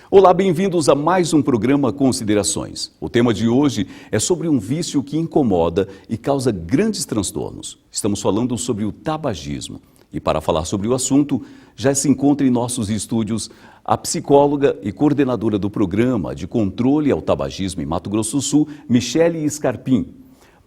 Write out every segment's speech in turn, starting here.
Olá, bem-vindos a mais um programa Considerações. O tema de hoje é sobre um vício que incomoda e causa grandes transtornos. Estamos falando sobre o tabagismo. E para falar sobre o assunto, já se encontra em nossos estúdios a psicóloga e coordenadora do Programa de Controle ao Tabagismo em Mato Grosso do Sul, Michele Scarpim.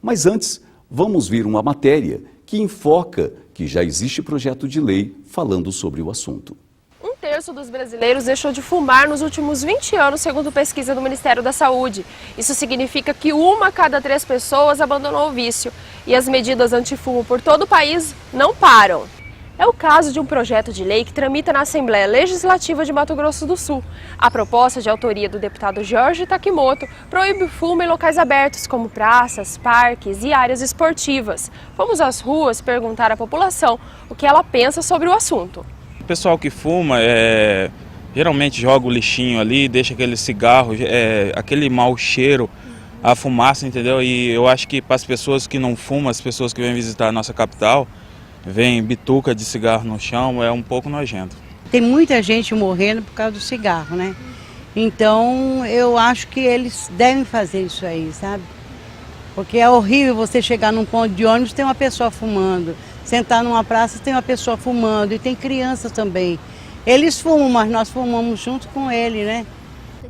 Mas antes, vamos ver uma matéria que enfoca que já existe projeto de lei falando sobre o assunto. Um terço dos brasileiros deixou de fumar nos últimos 20 anos, segundo pesquisa do Ministério da Saúde. Isso significa que 1 a cada 3 pessoas abandonou o vício. E as medidas antifumo por todo o país não param. É o caso de um projeto de lei que tramita na Assembleia Legislativa de Mato Grosso do Sul. A proposta, de autoria do deputado Jorge Takimoto, proíbe o fumo em locais abertos, como praças, parques e áreas esportivas. Fomos às ruas perguntar à população o que ela pensa sobre o assunto. O pessoal que fuma, geralmente joga o lixinho ali, deixa aquele cigarro, aquele mau cheiro, a fumaça, entendeu? E eu acho que para as pessoas que não fumam, as pessoas que vêm visitar a nossa capital, vem bituca de cigarro no chão, é um pouco nojento. Tem muita gente morrendo por causa do cigarro, né? Então eu acho que eles devem fazer isso aí, sabe? Porque é horrível você chegar num ponto de ônibus e tem uma pessoa fumando. Sentar numa praça tem uma pessoa fumando e tem crianças também. Eles fumam, mas nós fumamos junto com ele, né?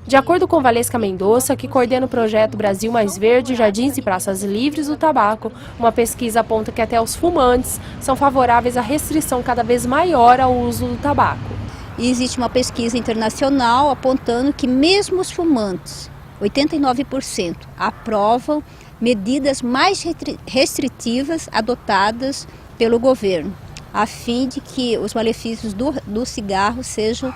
De acordo com Valesca Mendonça, que coordena o projeto Brasil Mais Verde, Jardins e Praças Livres do Tabaco, uma pesquisa aponta que até os fumantes são favoráveis à restrição cada vez maior ao uso do tabaco. E existe uma pesquisa internacional apontando que mesmo os fumantes, 89%, aprovam medidas mais restritivas adotadas pelo governo, a fim de que os malefícios do cigarro sejam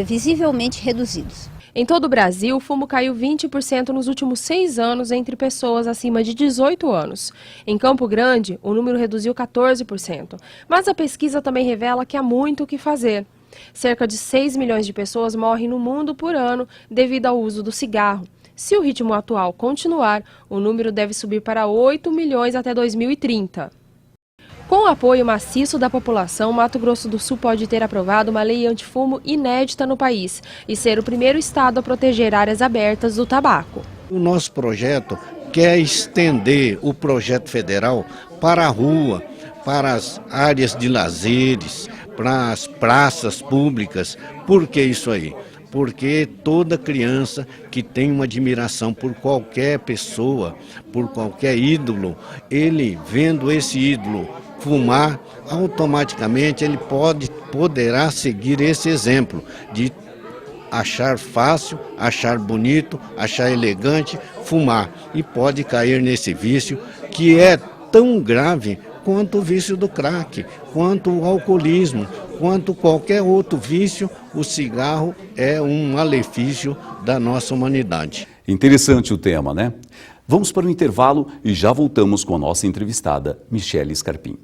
visivelmente reduzidos. Em todo o Brasil, o fumo caiu 20% nos últimos 6 anos entre pessoas acima de 18 anos. Em Campo Grande, o número reduziu 14%. Mas a pesquisa também revela que há muito o que fazer. Cerca de 6 milhões de pessoas morrem no mundo por ano devido ao uso do cigarro. Se o ritmo atual continuar, o número deve subir para 8 milhões até 2030. Com o apoio maciço da população, Mato Grosso do Sul pode ter aprovado uma lei antifumo inédita no país e ser o primeiro estado a proteger áreas abertas do tabaco. O nosso projeto quer estender o projeto federal para a rua, para as áreas de lazeres, para as praças públicas. Por que isso aí? Porque toda criança que tem uma admiração por qualquer pessoa, por qualquer ídolo, ele vendo esse ídolo fumar, automaticamente ele poderá seguir esse exemplo de achar fácil, achar bonito, achar elegante, fumar. E pode cair nesse vício que é tão grave quanto o vício do crack, quanto o alcoolismo, quanto qualquer outro vício. O cigarro é um malefício da nossa humanidade. Interessante o tema, né? Vamos para o intervalo e já voltamos com a nossa entrevistada, Michele Scarpim.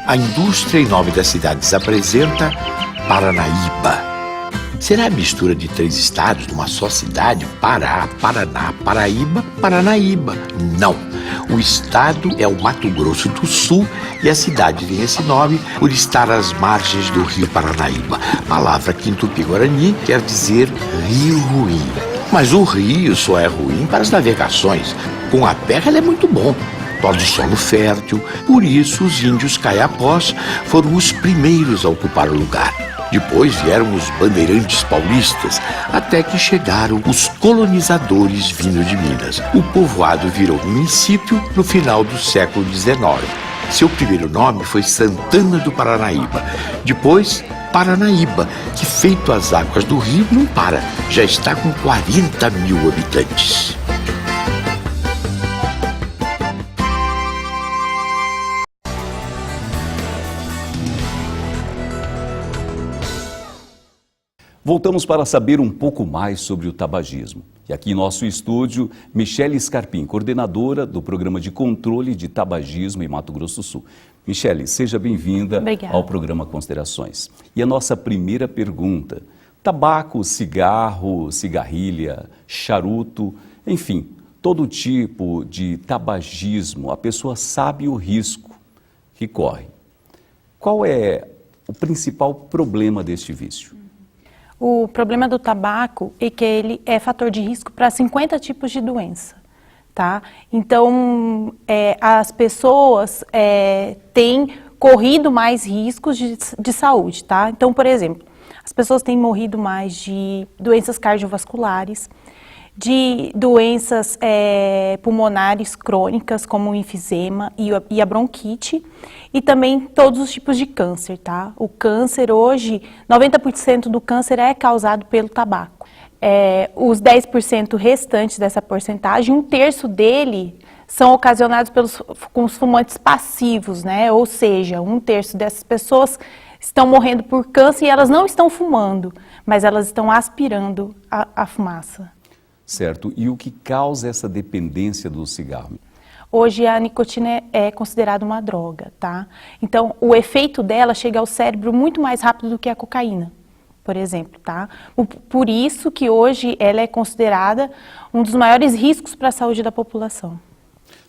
A indústria em nome das cidades apresenta Paranaíba. Será a mistura de 3 estados numa só cidade? Pará, Paraná, Paraíba, Paranaíba. Não. O estado é o Mato Grosso do Sul e a cidade tem esse nome por estar às margens do rio Paranaíba. A palavra que em Tupi-Guarani quer dizer rio ruim. Mas o rio só é ruim para as navegações. Com a terra ele é muito bom. Torna o solo fértil, por isso os índios caiapós foram os primeiros a ocupar o lugar. Depois vieram os bandeirantes paulistas, até que chegaram os colonizadores vindos de Minas. O povoado virou município no final do século XIX. Seu primeiro nome foi Santana do Paranaíba. Depois, Paranaíba, que feito as águas do rio não para, já está com 40 mil habitantes. Voltamos para saber um pouco mais sobre o tabagismo. E aqui em nosso estúdio, Michele Scarpim, coordenadora do Programa de Controle de Tabagismo em Mato Grosso do Sul. Michele, seja bem-vinda ao programa Considerações. E a nossa primeira pergunta: tabaco, cigarro, cigarrilha, charuto, enfim, todo tipo de tabagismo, a pessoa sabe o risco que correm. Qual é o principal problema deste vício? O problema do tabaco é que ele é fator de risco para 50 tipos de doença, tá? Então, as pessoas têm corrido mais riscos de saúde, tá? Então, por exemplo, as pessoas têm morrido mais de doenças cardiovasculares, de doenças pulmonares crônicas, como o enfisema e a bronquite, e também todos os tipos de câncer, tá? O câncer hoje, 90% do câncer é causado pelo tabaco. Os 10% restantes dessa porcentagem, 1/3 dele são ocasionados com os fumantes passivos, né? Ou seja, 1/3 dessas pessoas estão morrendo por câncer e elas não estão fumando, mas elas estão aspirando a fumaça. Certo. E o que causa essa dependência do cigarro? Hoje a nicotina é considerada uma droga, tá? Então o efeito dela chega ao cérebro muito mais rápido do que a cocaína, por exemplo, tá? Por isso que hoje ela é considerada um dos maiores riscos para a saúde da população.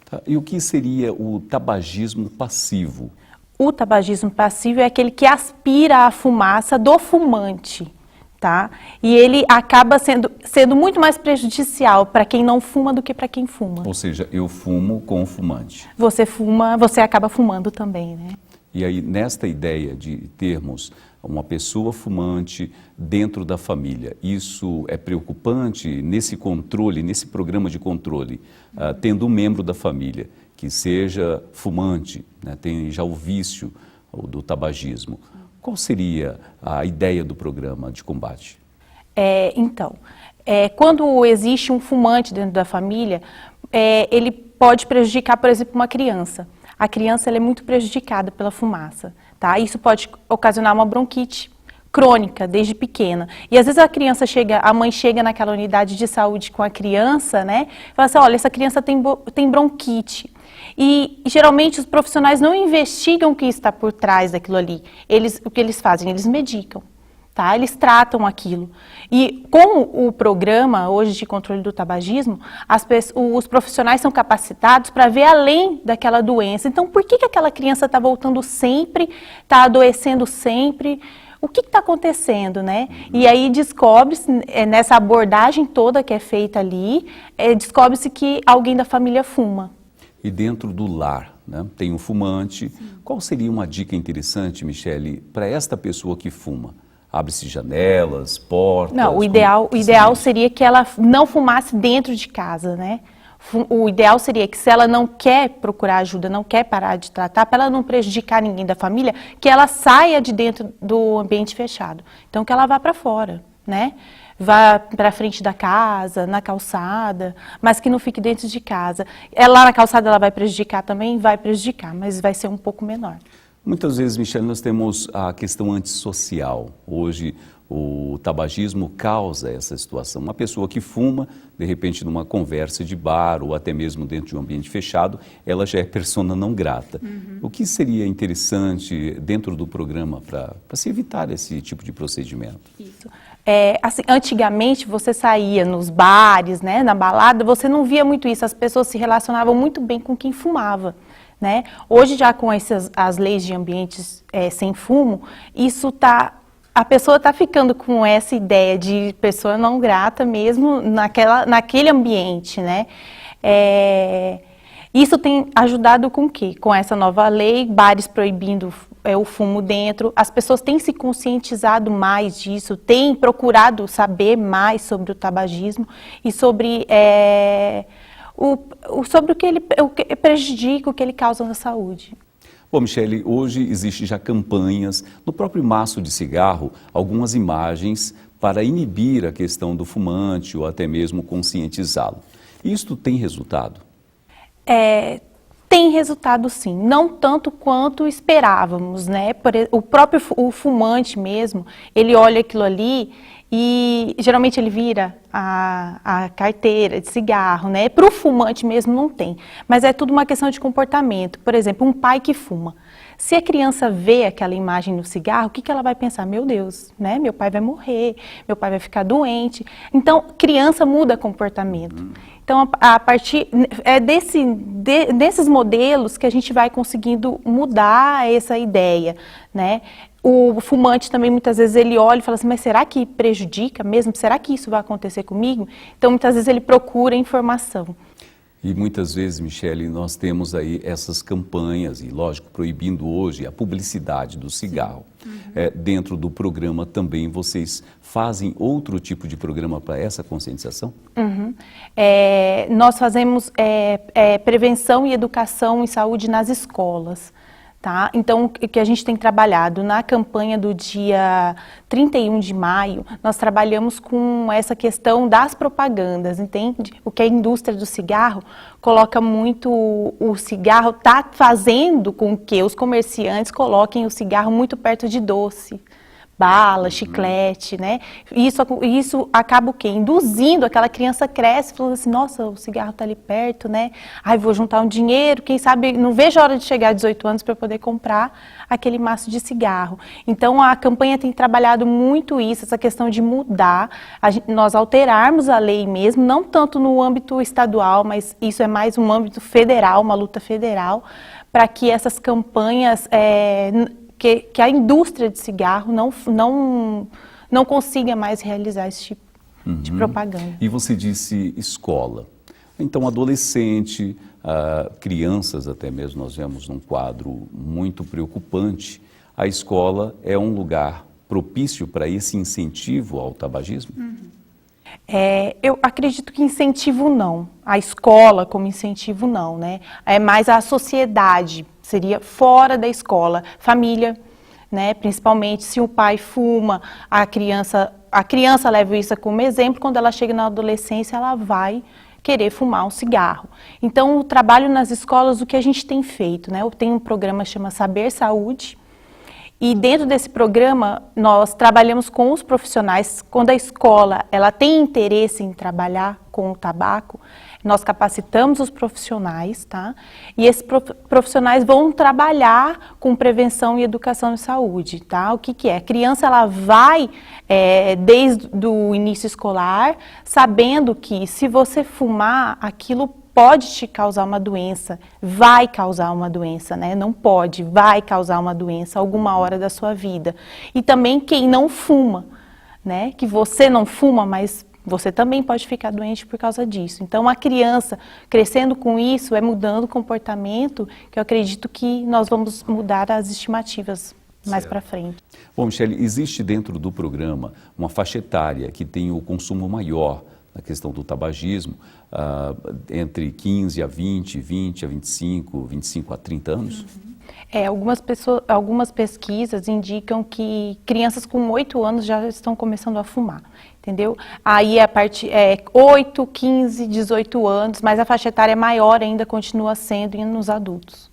Tá. E o que seria o tabagismo passivo? O tabagismo passivo é aquele que aspira a fumaça do fumante, tá? E ele acaba sendo muito mais prejudicial para quem não fuma do que para quem fuma. Ou seja, eu fumo com o fumante. Você fuma, você acaba fumando também, né? E aí, nesta ideia de termos uma pessoa fumante dentro da família, isso é preocupante nesse controle, nesse programa de controle, tendo um membro da família que seja fumante, né, tem já o vício do tabagismo. Qual seria a ideia do programa de combate? Quando existe um fumante dentro da família, ele pode prejudicar, por exemplo, uma criança. A criança ela é muito prejudicada pela fumaça, tá? Isso pode ocasionar uma bronquite crônica desde pequena. E às vezes a mãe chega naquela unidade de saúde com a criança, né? E fala assim, olha, essa criança tem bronquite. E geralmente os profissionais não investigam o que está por trás daquilo ali. O que eles fazem? Eles medicam, tá? Eles tratam aquilo. E com o programa hoje de controle do tabagismo, os profissionais são capacitados para ver além daquela doença. Então, por que aquela criança está voltando sempre, está adoecendo sempre? O que está acontecendo, né? E aí descobre-se, nessa abordagem toda que é feita ali, descobre-se que alguém da família fuma. E dentro do lar, né, tem um fumante. Sim. Qual seria uma dica interessante, Michele, para esta pessoa que fuma? Abre-se janelas, portas? Não, o ideal seria que ela não fumasse dentro de casa, né? O ideal seria que se ela não quer procurar ajuda, não quer parar de tratar, para ela não prejudicar ninguém da família, que ela saia de dentro do ambiente fechado. Então que ela vá para fora, né? Vá para a frente da casa, na calçada, mas que não fique dentro de casa. Lá na calçada ela vai prejudicar também? Vai prejudicar, mas vai ser um pouco menor. Muitas vezes, Michele, nós temos a questão antissocial. Hoje o tabagismo causa essa situação. Uma pessoa que fuma, de repente numa conversa de bar ou até mesmo dentro de um ambiente fechado, ela já é persona não grata. Uhum. O que seria interessante dentro do programa para se evitar esse tipo de procedimento? Isso. Assim, antigamente você saía nos bares, né, na balada, você não via muito isso, as pessoas se relacionavam muito bem com quem fumava, né? Hoje já com as leis de ambientes sem fumo, a pessoa está ficando com essa ideia de pessoa não grata mesmo naquele ambiente, né? Isso tem ajudado com o quê? Com essa nova lei, bares proibindo o fumo dentro, as pessoas têm se conscientizado mais disso, têm procurado saber mais sobre o tabagismo e sobre o que ele prejudica, o que ele causa na saúde. Bom, Michele, hoje existe já campanhas, no próprio maço de cigarro, algumas imagens para inibir a questão do fumante ou até mesmo conscientizá-lo. Isto tem resultado? Tem resultado sim, não tanto quanto esperávamos, né? O fumante mesmo, ele olha aquilo ali e geralmente ele vira a carteira de cigarro, né? Para o fumante mesmo não tem, mas é tudo uma questão de comportamento. Por exemplo, um pai que fuma. Se a criança vê aquela imagem no cigarro, o que ela vai pensar? Meu Deus, né? Meu pai vai morrer, meu pai vai ficar doente. Então, criança muda comportamento. Então, a partir desses modelos que a gente vai conseguindo mudar essa ideia, né? O fumante também, muitas vezes, ele olha e fala assim, mas será que prejudica mesmo? Será que isso vai acontecer comigo? Então, muitas vezes, ele procura informação. E muitas vezes, Michele, nós temos aí essas campanhas, e lógico, proibindo hoje a publicidade do cigarro. Dentro do programa também vocês fazem outro tipo de programa para essa conscientização? Nós fazemos prevenção e educação em saúde nas escolas. Tá? Então, o que a gente tem trabalhado na campanha do dia 31 de maio, nós trabalhamos com essa questão das propagandas, entende? O que a indústria do cigarro coloca muito, o cigarro está fazendo com que os comerciantes coloquem o cigarro muito perto de doce. Bala, chiclete, né? Isso acaba o quê? Induzindo, aquela criança cresce falando assim, nossa, o cigarro está ali perto, né? Ai, vou juntar um dinheiro, quem sabe, não vejo a hora de chegar a 18 anos para poder comprar aquele maço de cigarro. Então, a campanha tem trabalhado muito isso, essa questão de mudar, nós alterarmos a lei mesmo, não tanto no âmbito estadual, mas isso é mais um âmbito federal, uma luta federal, para que essas campanhas... Que a indústria de cigarro não consiga mais realizar esse tipo de propaganda. E você disse escola. Então, adolescente, crianças até mesmo, nós vemos num quadro muito preocupante. A escola é um lugar propício para esse incentivo ao tabagismo? Eu acredito que incentivo não. A escola como incentivo não, né? É mais a sociedade. Seria fora da escola, família, né? Principalmente se o pai fuma, a criança leva isso como exemplo, quando ela chega na adolescência, ela vai querer fumar um cigarro. Então, o trabalho nas escolas, o que a gente tem feito, né? Tem um programa que chama Saber Saúde, e dentro desse programa, nós trabalhamos com os profissionais, quando a escola ela tem interesse em trabalhar com o tabaco, nós capacitamos os profissionais, tá? E esses profissionais vão trabalhar com prevenção e educação em saúde, tá? O que é? A criança, ela vai, desde o início escolar, sabendo que se você fumar, aquilo pode te causar uma doença, vai causar uma doença, né? Não pode, vai causar uma doença alguma hora da sua vida. E também quem não fuma, né? Que você não fuma, mas você também pode ficar doente por causa disso. Então, a criança crescendo com isso, mudando o comportamento, que eu acredito que nós vamos mudar as estimativas mais para frente. Bom, Michele, existe dentro do programa uma faixa etária que tem o consumo maior na questão do tabagismo, entre 15 a 20, 20 a 25, 25 a 30 anos? Algumas pesquisas indicam que crianças com 8 anos já estão começando a fumar, entendeu? Aí a parte 8, 15, 18 anos, mas a faixa etária maior ainda continua sendo nos adultos.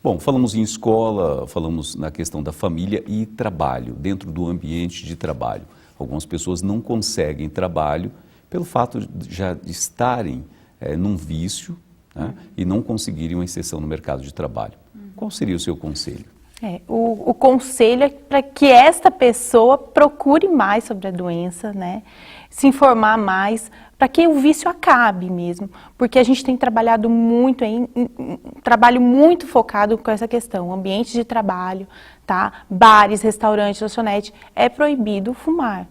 Bom, falamos em escola, falamos na questão da família e trabalho, dentro do ambiente de trabalho. Algumas pessoas não conseguem trabalho pelo fato de já estarem num vício, né, e não conseguirem uma inserção no mercado de trabalho. Qual seria o seu conselho? O conselho é para que esta pessoa procure mais sobre a doença, né? Se informar mais, para que o vício acabe mesmo. Porque a gente tem trabalhado muito, trabalho muito focado com essa questão, ambiente de trabalho, tá? Bares, restaurantes, lanchonete, é proibido fumar.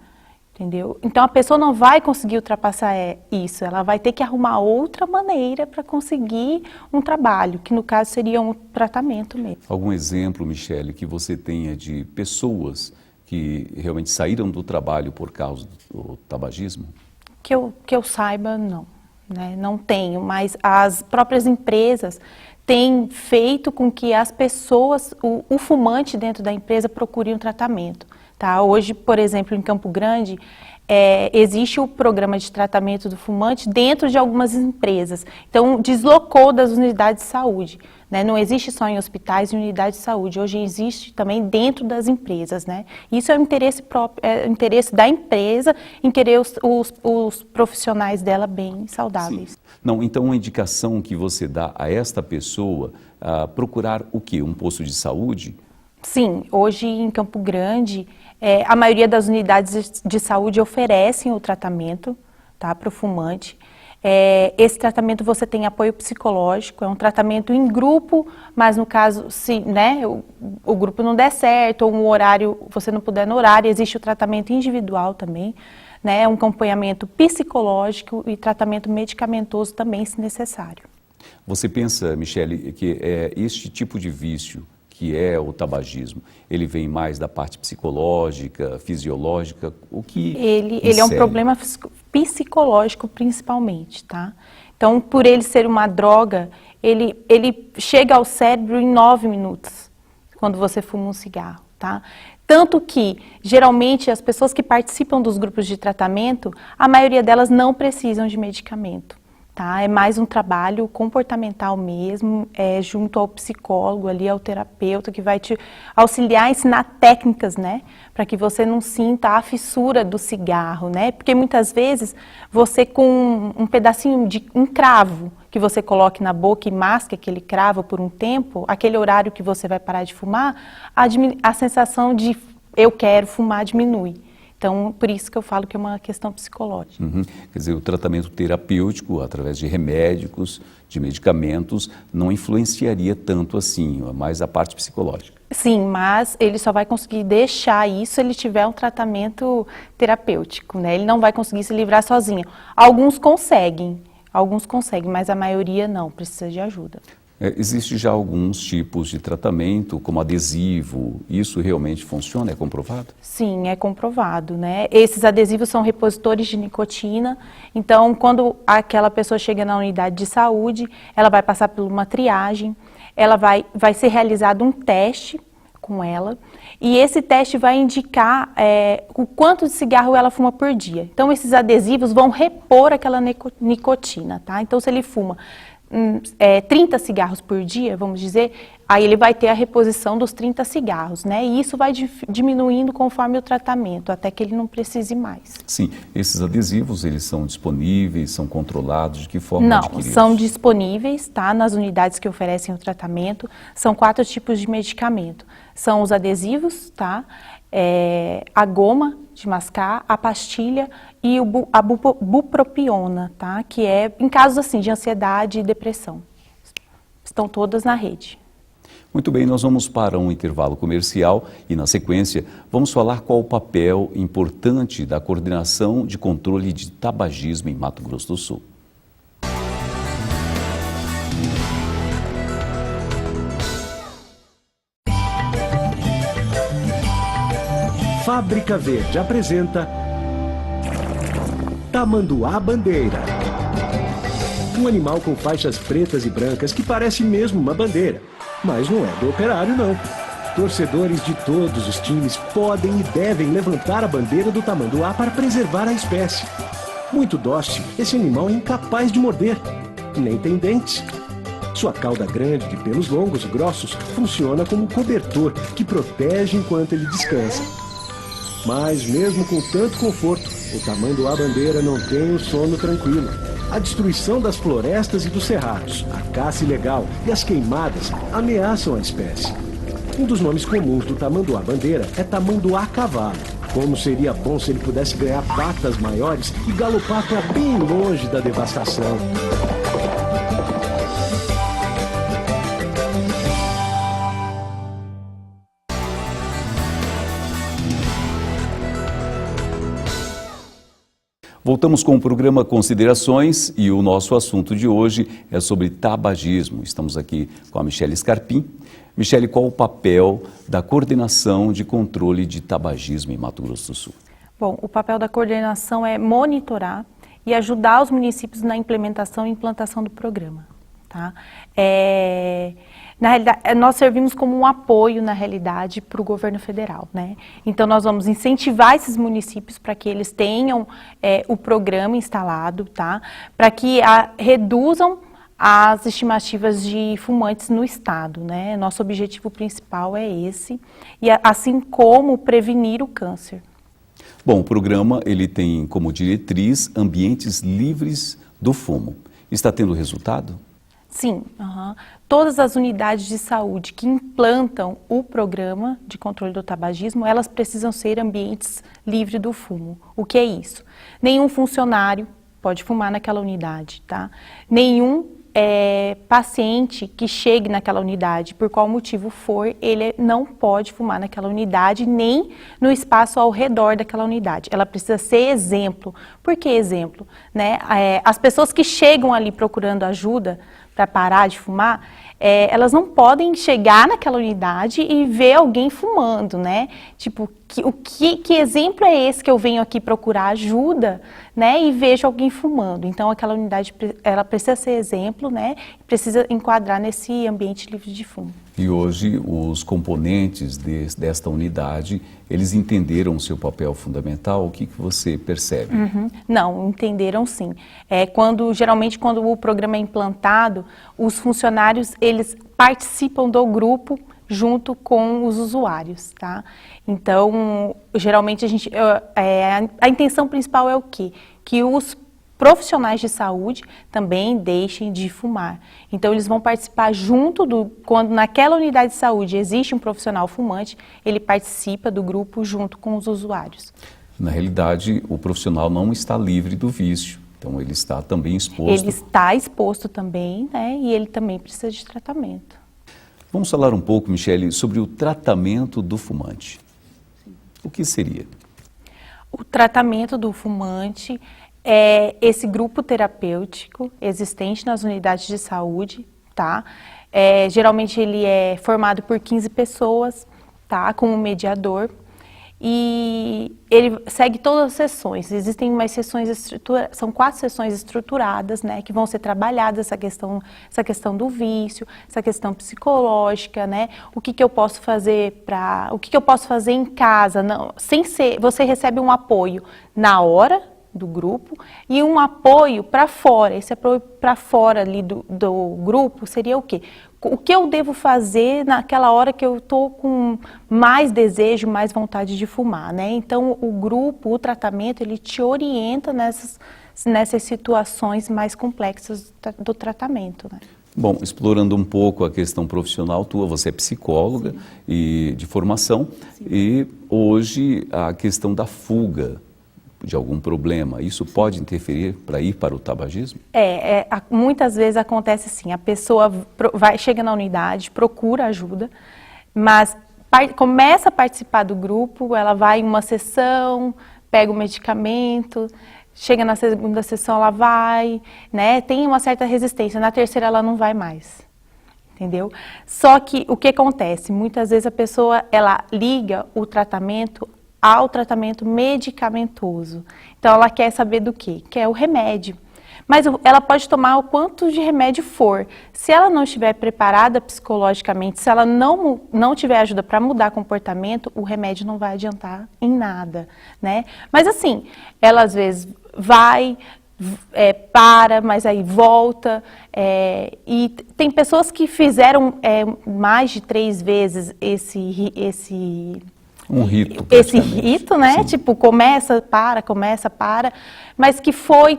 Entendeu? Então a pessoa não vai conseguir ultrapassar isso, ela vai ter que arrumar outra maneira para conseguir um trabalho, que no caso seria um tratamento mesmo. Algum exemplo, Michele, que você tenha de pessoas que realmente saíram do trabalho por causa do tabagismo? Que eu saiba, não, né? Não tenho, mas as próprias empresas têm feito com que as pessoas, o fumante dentro da empresa procure um tratamento. Tá? Hoje, por exemplo, em Campo Grande, existe o programa de tratamento do fumante dentro de algumas empresas. Então, deslocou das unidades de saúde. né? Não existe só em hospitais e unidades de saúde, hoje existe também dentro das empresas, né? Isso é o interesse próprio, é o interesse da empresa em querer os profissionais dela bem saudáveis. Sim. Não, então uma indicação que você dá a esta pessoa, procurar o quê? Um posto de saúde? Sim, hoje em Campo Grande, a maioria das unidades de saúde oferecem o tratamento, tá, para o fumante. Esse tratamento você tem apoio psicológico, é um tratamento em grupo, mas no caso, se né, o grupo não der certo, ou um horário, você não puder no horário, existe o tratamento individual também, né, um acompanhamento psicológico e tratamento medicamentoso também, se necessário. Você pensa, Michele, que este tipo de vício, que é o tabagismo, ele vem mais da parte psicológica, fisiológica, o que Ele é um problema psicológico principalmente, tá? Então, por ele ser uma droga, ele chega ao cérebro em 9 minutos, quando você fuma um cigarro, tá? Tanto que, geralmente, as pessoas que participam dos grupos de tratamento, a maioria delas não precisam de medicamento. Tá? É mais um trabalho comportamental mesmo, junto ao psicólogo ali, ao terapeuta, que vai te auxiliar a ensinar técnicas, né? Para que você não sinta a fissura do cigarro, né? Porque muitas vezes você com um pedacinho de um cravo que você coloque na boca e masque aquele cravo por um tempo, aquele horário que você vai parar de fumar, a sensação de eu quero fumar diminui. Então, por isso que eu falo que é uma questão psicológica. Uhum. Quer dizer, o tratamento terapêutico, através de remédios, de medicamentos, não influenciaria tanto assim, mais a parte psicológica. Sim, mas ele só vai conseguir deixar isso se ele tiver um tratamento terapêutico, né? Ele não vai conseguir se livrar sozinho. Alguns conseguem, mas a maioria não, precisa de ajuda. Existe já alguns tipos de tratamento, como adesivo, isso realmente funciona, é comprovado? Sim, é comprovado, né? Esses adesivos são repositores de nicotina, então quando aquela pessoa chega na unidade de saúde, ela vai passar por uma triagem, ela vai ser realizado um teste com ela, e esse teste vai indicar o quanto de cigarro ela fuma por dia. Então esses adesivos vão repor aquela nicotina, tá? Então se ele fuma 30 cigarros por dia, vamos dizer, aí ele vai ter a reposição dos 30 cigarros, né? E isso vai diminuindo conforme o tratamento, até que ele não precise mais. Sim, esses adesivos, eles são disponíveis, são controlados, de que forma Não, adquiridos? são disponíveis, tá? Nas unidades que oferecem o tratamento, são 4 tipos de medicamento. São os adesivos, tá? A goma de mascar, a pastilha e a bupropiona, tá? Que é em casos assim de ansiedade e depressão. Estão todas na rede. Muito bem, nós vamos para um intervalo comercial e, na sequência, vamos falar qual o papel importante da coordenação de controle de tabagismo em Mato Grosso do Sul. Fábrica Verde apresenta Tamanduá Bandeira. Um animal com faixas pretas e brancas que parece mesmo uma bandeira, mas não é do operário não. Torcedores de todos os times podem e devem levantar a bandeira do tamanduá para preservar a espécie. Muito dócil, esse animal é incapaz de morder, nem tem dentes. Sua cauda grande de pelos longos e grossos funciona como um cobertor que protege enquanto ele descansa. Mas mesmo com tanto conforto, o tamanduá-bandeira não tem um sono tranquilo. A destruição das florestas e dos cerrados, a caça ilegal e as queimadas ameaçam a espécie. Um dos nomes comuns do tamanduá-bandeira é tamanduá-cavalo. Como seria bom se ele pudesse ganhar patas maiores e galopar para bem longe da devastação. Voltamos com o programa Considerações e o nosso assunto de hoje é sobre tabagismo. Estamos aqui com a Michele Scarpim. Michele, qual o papel da coordenação de controle de tabagismo em Mato Grosso do Sul? Bom, o papel da coordenação é monitorar e ajudar os municípios na implementação e implantação do programa. Tá? Na realidade, nós servimos como um apoio, na realidade, para o governo federal, né? Então, nós vamos incentivar esses municípios para que eles tenham o programa instalado, tá? Para que reduzam as estimativas de fumantes no estado, né? Nosso objetivo principal é esse, e assim como prevenir o câncer. Bom, o programa ele tem como diretriz ambientes livres do fumo. Está tendo resultado? Sim, todas as unidades de saúde que implantam o programa de controle do tabagismo, elas precisam ser ambientes livres do fumo. O que é isso? Nenhum funcionário pode fumar naquela unidade, tá? Nenhum paciente que chegue naquela unidade, por qual motivo for, ele não pode fumar naquela unidade, nem no espaço ao redor daquela unidade. Ela precisa ser exemplo. Por que exemplo? Né? As pessoas que chegam ali procurando ajuda para parar de fumar, elas não podem chegar naquela unidade e ver alguém fumando, né? Tipo, que exemplo é esse que eu venho aqui procurar ajuda, né? E vejo alguém fumando. Então, aquela unidade, ela precisa ser exemplo, né? Precisa enquadrar nesse ambiente livre de fumo. E hoje, os componentes desta unidade, eles entenderam o seu papel fundamental? O que você percebe? Não, entenderam sim. Geralmente, quando o programa é implantado, os funcionários, eles participam do grupo junto com os usuários, tá? Então, geralmente, a intenção principal é o quê? Que os profissionais de saúde também deixem de fumar. Então, eles vão participar quando naquela unidade de saúde existe um profissional fumante, ele participa do grupo junto com os usuários. Na realidade, o profissional não está livre do vício, então ele está também exposto. Ele está exposto também, né? E ele também precisa de tratamento. Vamos falar um pouco, Michele, sobre o tratamento do fumante. O que seria? O tratamento do fumante é esse grupo terapêutico existente nas unidades de saúde, tá? Geralmente ele é formado por 15 pessoas, tá? Com um mediador. E ele segue todas as sessões. Existem umas sessões são 4 sessões estruturadas, né, que vão ser trabalhadas essa questão do vício, essa questão psicológica, né? O que eu posso fazer em casa, não, você recebe um apoio na hora do grupo e um apoio para fora. Esse apoio para fora ali do grupo seria o quê? O que eu devo fazer naquela hora que eu estou com mais desejo, mais vontade de fumar, né? Então, o grupo, o tratamento, ele te orienta nessas situações mais complexas do tratamento, né? Bom, explorando um pouco a questão profissional tua, você é psicóloga e de formação. Sim. E hoje a questão da fuga de algum problema, isso pode interferir para ir para o tabagismo? Muitas vezes acontece assim, a pessoa chega na unidade, procura ajuda, mas começa a participar do grupo, ela vai em uma sessão, pega o medicamento, chega na segunda sessão, ela vai, né, tem uma certa resistência, na terceira ela não vai mais. Entendeu? Só que o que acontece? Muitas vezes a pessoa, ela liga o tratamento ao tratamento medicamentoso. Então, ela quer saber do quê? Quer o remédio. Mas ela pode tomar o quanto de remédio for. Se ela não estiver preparada psicologicamente, se ela não tiver ajuda para mudar comportamento, o remédio não vai adiantar em nada, né? Mas assim, ela às vezes vai, para, mas aí volta. E tem pessoas que fizeram mais de 3 vezes um rito. Esse rito, né? Sim. Tipo, começa, para, mas que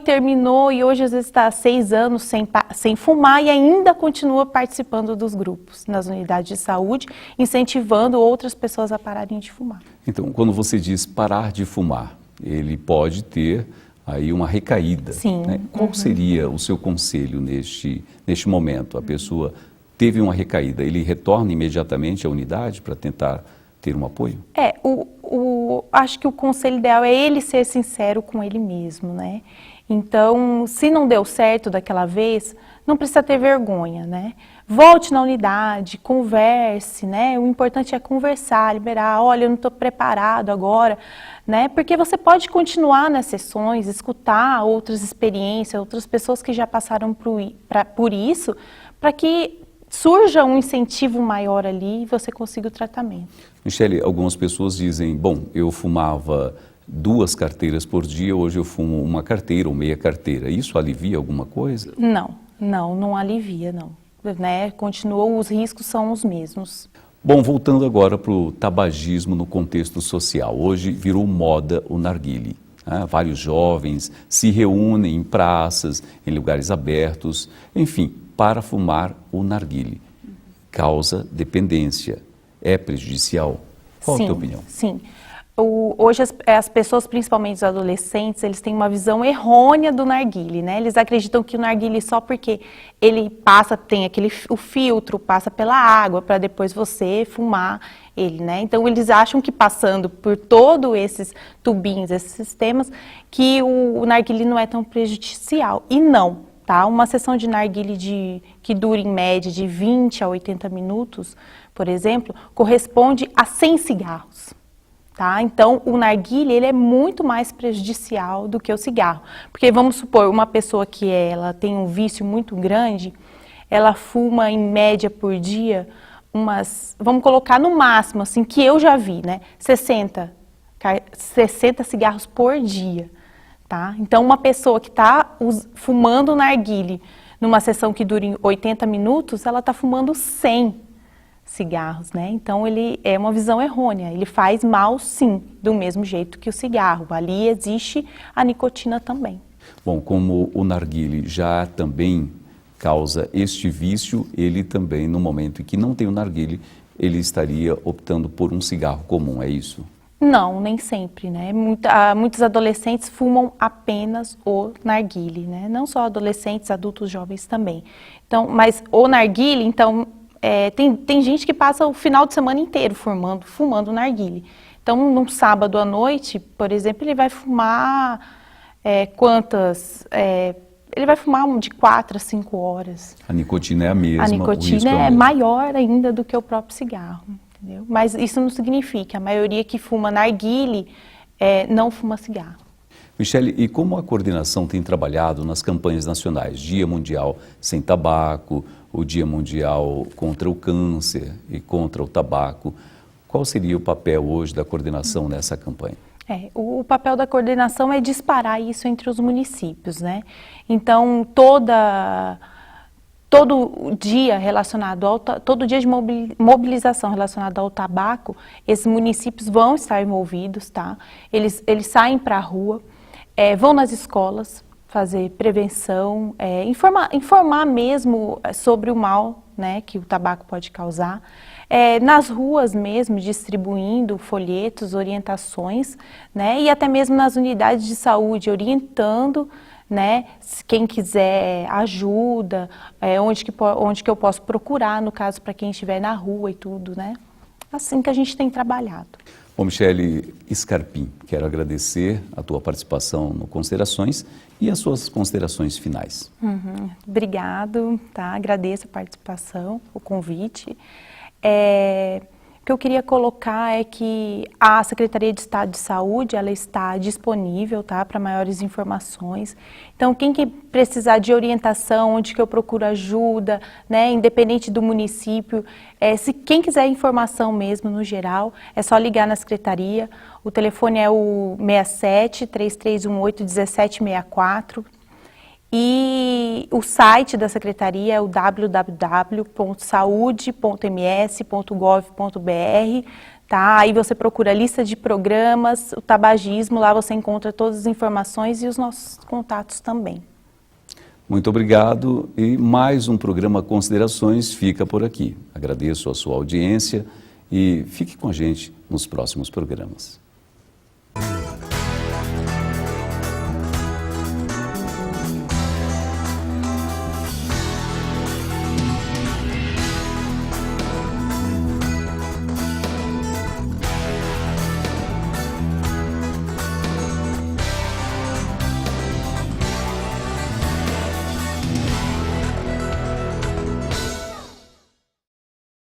terminou e hoje às vezes está há 6 anos sem fumar e ainda continua participando dos grupos nas unidades de saúde, incentivando outras pessoas a pararem de fumar. Então, quando você diz parar de fumar, ele pode ter aí uma recaída. Sim. Né? Qual seria o seu conselho neste momento? A pessoa teve uma recaída, ele retorna imediatamente à unidade para tentar ter um apoio? Acho que o conselho ideal é ele ser sincero com ele mesmo, né? Então, se não deu certo daquela vez, não precisa ter vergonha, né? Volte na unidade, converse, né? O importante é conversar, liberar, olha, eu não estou preparado agora, né? Porque você pode continuar nas sessões, escutar outras experiências, outras pessoas que já passaram por isso, para que surja um incentivo maior ali e você consiga o tratamento. Michele, algumas pessoas dizem, bom, eu fumava 2 carteiras por dia, hoje eu fumo 1 carteira ou meia carteira. Isso alivia alguma coisa? Não, Não, não alivia, não. Né? Continua, os riscos são os mesmos. Bom, voltando agora para o tabagismo no contexto social. Hoje virou moda o narguilé. Vários jovens se reúnem em praças, em lugares abertos, enfim, para fumar o narguilé. Causa dependência. É prejudicial? Qual a tua opinião? Sim. Hoje as pessoas, principalmente os adolescentes, eles têm uma visão errônea do narguilé, né? Eles acreditam que o narguilé só porque ele passa, tem o filtro, passa pela água para depois você fumar ele, né? Então eles acham que passando por todos esses tubinhos, esses sistemas, que o narguilé não é tão prejudicial. E não, tá? Uma sessão de narguilé que dura em média de 20 a 80 minutos, por exemplo, corresponde a 100 cigarros. Tá? Então, o narguilé ele é muito mais prejudicial do que o cigarro. Porque vamos supor, uma pessoa que ela tem um vício muito grande, ela fuma em média por dia vamos colocar no máximo, assim, que eu já vi, né? 60 cigarros por dia. Tá? Então, uma pessoa que está fumando narguilé numa sessão que dura 80 minutos, ela está fumando 100 cigarros, né? Então ele é uma visão errônea, ele faz mal sim, do mesmo jeito que o cigarro, ali existe a nicotina também. Bom, como o narguilé já também causa este vício, ele também, no momento em que não tem o narguilé, ele estaria optando por um cigarro comum, é isso? Não, nem sempre, né? Muitos adolescentes fumam apenas o narguilé, né? Não só adolescentes, adultos jovens também. Então, mas o narguilé, então, tem gente que passa o final de semana inteiro fumando narguilé. Então, num sábado à noite, por exemplo, ele vai fumar ele vai fumar de 4 a 5 horas. A nicotina é a mesma. A nicotina é maior ainda do que o próprio cigarro, entendeu? Mas isso não significa, a maioria que fuma narguilé não fuma cigarro. Michele, e como a coordenação tem trabalhado nas campanhas nacionais, Dia Mundial Sem Tabaco, o Dia Mundial contra o Câncer e contra o Tabaco, qual seria o papel hoje da coordenação nessa campanha? O papel da coordenação é disparar isso entre os municípios, né? Então, todo dia todo dia de mobilização relacionado ao tabaco, esses municípios vão estar envolvidos, tá? Eles saem para a rua, vão nas escolas fazer prevenção, informar mesmo sobre o mal, né, que o tabaco pode causar. Nas ruas mesmo, distribuindo folhetos, orientações, né, e até mesmo nas unidades de saúde, orientando, né, quem quiser ajuda, onde que eu posso procurar, no caso, para quem estiver na rua e tudo, né. Assim que a gente tem trabalhado. Bom, Michele Scarpim, quero agradecer a tua participação no Considerações e as suas considerações finais. Obrigado, tá? Agradeço a participação, o convite. O que eu queria colocar é que a Secretaria de Estado de Saúde, ela está disponível, tá, para maiores informações. Então, quem que precisar de orientação, onde que eu procuro ajuda, né, independente do município, quem quiser informação mesmo, no geral, é só ligar na Secretaria. O telefone é o 67-3318-1764. E o site da Secretaria é o www.saude.ms.gov.br, tá? Aí você procura a lista de programas, o tabagismo, lá você encontra todas as informações e os nossos contatos também. Muito obrigado e mais um programa Considerações fica por aqui. Agradeço a sua audiência e fique com a gente nos próximos programas.